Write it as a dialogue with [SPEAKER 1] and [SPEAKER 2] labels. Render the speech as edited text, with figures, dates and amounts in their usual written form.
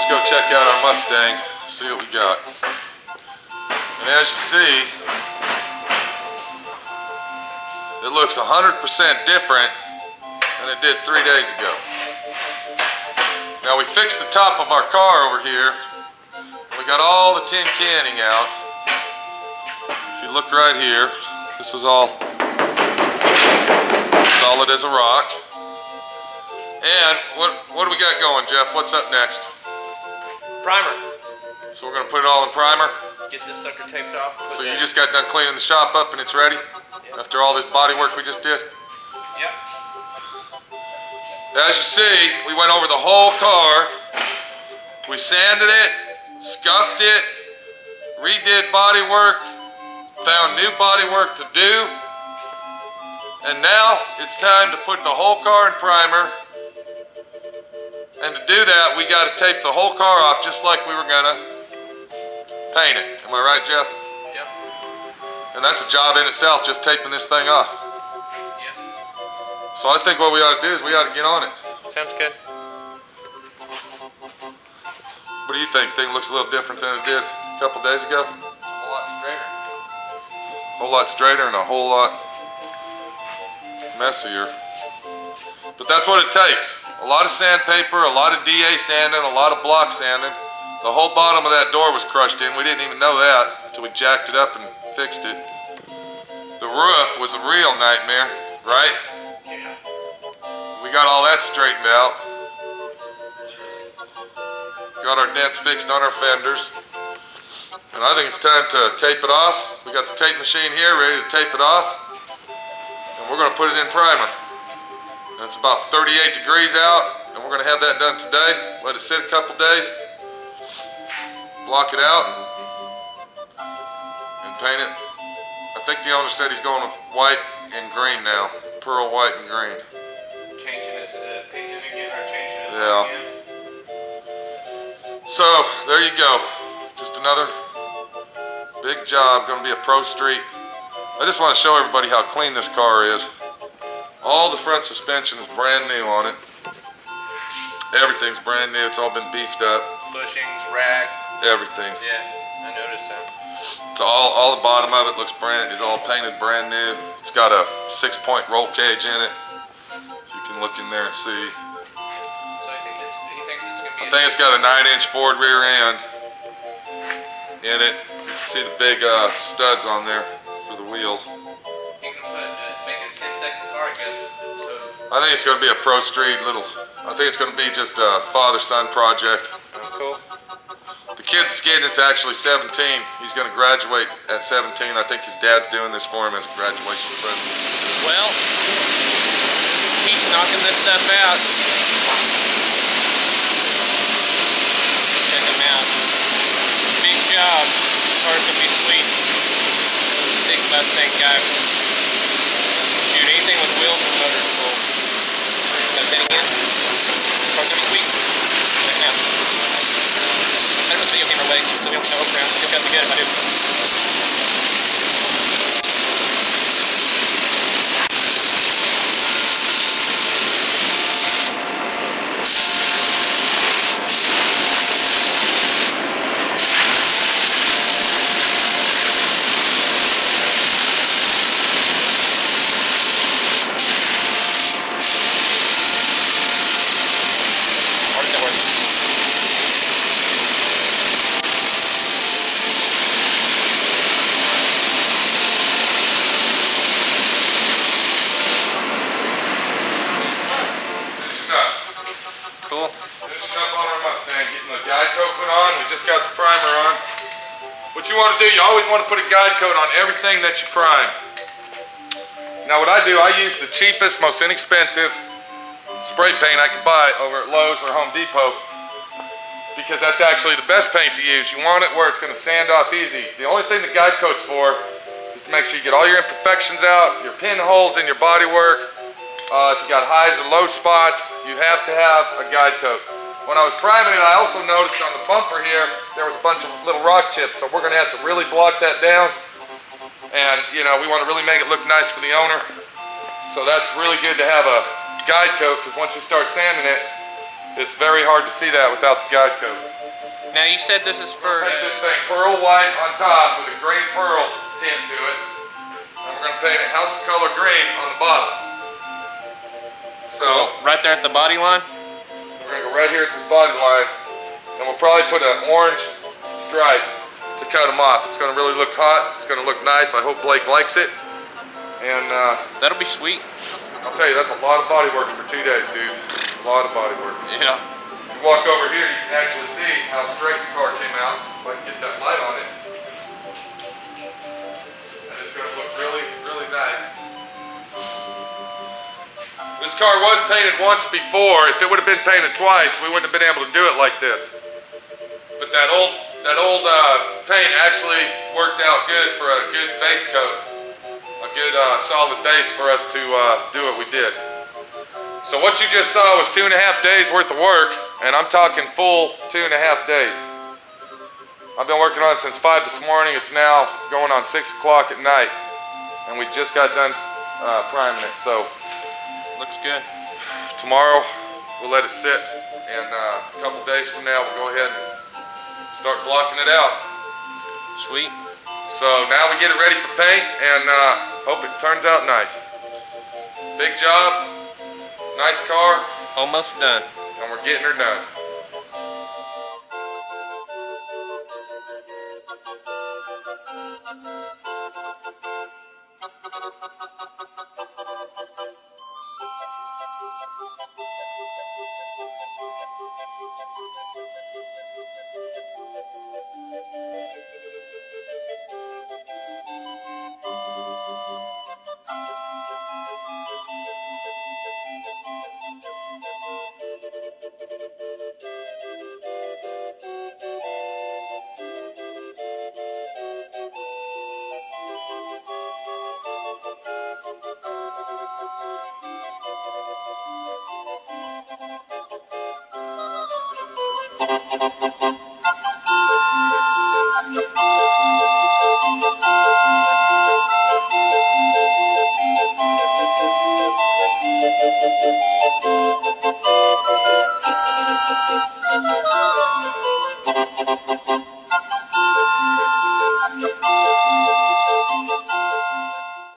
[SPEAKER 1] Go check out our Mustang, see what we got. And as you see, it looks 100% different than it did 3 days ago. Now we fixed the top of our car over here. We got all the tin canning out. If you look right here, this is all solid as a rock. And what do we got going, Jeff? What's up next?
[SPEAKER 2] Primer.
[SPEAKER 1] So we're going to put it all in primer?
[SPEAKER 2] Get this sucker taped off.
[SPEAKER 1] So you just got done cleaning the shop up and it's ready? Yep. After all this body work we just did?
[SPEAKER 2] Yep.
[SPEAKER 1] As you see, we went over the whole car. We sanded it, scuffed it, redid body work, found new body work to do. And now it's time to put the whole car in primer. And to do that, we got to tape the whole car off just like we were gonna paint it. Am I right, Jeff?
[SPEAKER 2] Yep.
[SPEAKER 1] And that's a job in itself, just taping this thing off.
[SPEAKER 2] Yep.
[SPEAKER 1] So I think what we ought to do is we ought to get on it.
[SPEAKER 2] Sounds good.
[SPEAKER 1] What do you think? Think it looks a little different than it did a couple days ago?
[SPEAKER 2] A whole lot straighter.
[SPEAKER 1] A whole lot straighter and a whole lot messier. But that's what it takes. A lot of sandpaper, a lot of DA sanding, a lot of block sanding. The whole bottom of that door was crushed in. We didn't even know that until we jacked it up and fixed it. The roof was a real nightmare, right?
[SPEAKER 2] Yeah.
[SPEAKER 1] We got all that straightened out. Got our dents fixed on our fenders. And I think it's time to tape it off. We got the tape machine here ready to tape it off. And we're going to put it in primer. And it's about 38 degrees out, and we're going to have that done today. Let it sit a couple days, block it out, and paint it. I think the owner said he's going with white and green now, pearl white and green.
[SPEAKER 2] Changing his opinion again, or changing his
[SPEAKER 1] Yeah.
[SPEAKER 2] again.
[SPEAKER 1] So there you go, just another big job. Going to be a pro street. I just want to show everybody how clean this car is. All the front suspension is brand new on it. Everything's brand new. It's all been beefed up.
[SPEAKER 2] Bushings, rack.
[SPEAKER 1] Everything.
[SPEAKER 2] Yeah, I noticed that.
[SPEAKER 1] It's all the bottom of it looks is all painted brand new. It's got a 6-point roll cage in it. If you can look in there and see.
[SPEAKER 2] So he thinks it's gonna be.
[SPEAKER 1] I think it's got a 9-inch Ford rear end in it. You can see the big studs on there for the wheels. I think it's going to be a pro street I think it's going to be just a father-son project.
[SPEAKER 2] Oh, cool.
[SPEAKER 1] The kid that's getting it's actually 17. He's going to graduate at 17. I think his dad's doing this for him as a graduation present.
[SPEAKER 2] Well, he's knocking this stuff out. Check him out. Big job. Car's going to be sweet. Big Mustang guy. Shoot, anything with wheels and motors full. Got a fitting in. Car's gonna be sweet. Check it out. I don't put the video camera away, so we don't have overground. It's gonna be good if I do.
[SPEAKER 1] just got the primer on. What you want to do, you always want to put a guide coat on everything that you prime. Now what I do, I use the cheapest, most inexpensive spray paint I can buy over at Lowe's or Home Depot, because that's actually the best paint to use. You want it where it's going to sand off easy. The only thing the guide coat's for is to make sure you get all your imperfections out, your pinholes in your bodywork. If you got highs or low spots, you have to have a guide coat. When I was priming it, I also noticed on the bumper here, there was a bunch of little rock chips, so we're going to have to really block that down. And, you know, we want to really make it look nice for the owner. So that's really good to have a guide coat, because once you start sanding it, it's very hard to see that without the guide coat.
[SPEAKER 2] Now you said this is for...
[SPEAKER 1] Paint this thing pearl white on top with a green pearl tint to it. And we're going to paint it house color green on the bottom. So,
[SPEAKER 2] right there at the body line?
[SPEAKER 1] We're going to go right here at this body line, and we'll probably put an orange stripe to cut them off. It's going to really look hot. It's going to look nice. I hope Blake likes it. And
[SPEAKER 2] that'll be sweet.
[SPEAKER 1] I'll tell you, that's a lot of body work for 2 days, dude. A lot of body work.
[SPEAKER 2] Yeah.
[SPEAKER 1] If you walk over here, you can actually see how straight the car came out. If I can get that light on it. And it's going to look really, really nice. This car was painted once before. If it would have been painted twice, we wouldn't have been able to do it like this. But that old paint actually worked out good for a good base coat. A good solid base for us to do what we did. So what you just saw was 2.5 days worth of work, and I'm talking full 2.5 days. I've been working on it since 5 this morning. It's now going on 6 o'clock at night, and we just got done priming it. So
[SPEAKER 2] looks good.
[SPEAKER 1] Tomorrow we'll let it sit, and a couple days from now we'll go ahead and start blocking it out.
[SPEAKER 2] Sweet.
[SPEAKER 1] So now we get it ready for paint, and hope it turns out nice. Big job, nice car.
[SPEAKER 2] Almost done.
[SPEAKER 1] And we're getting her done.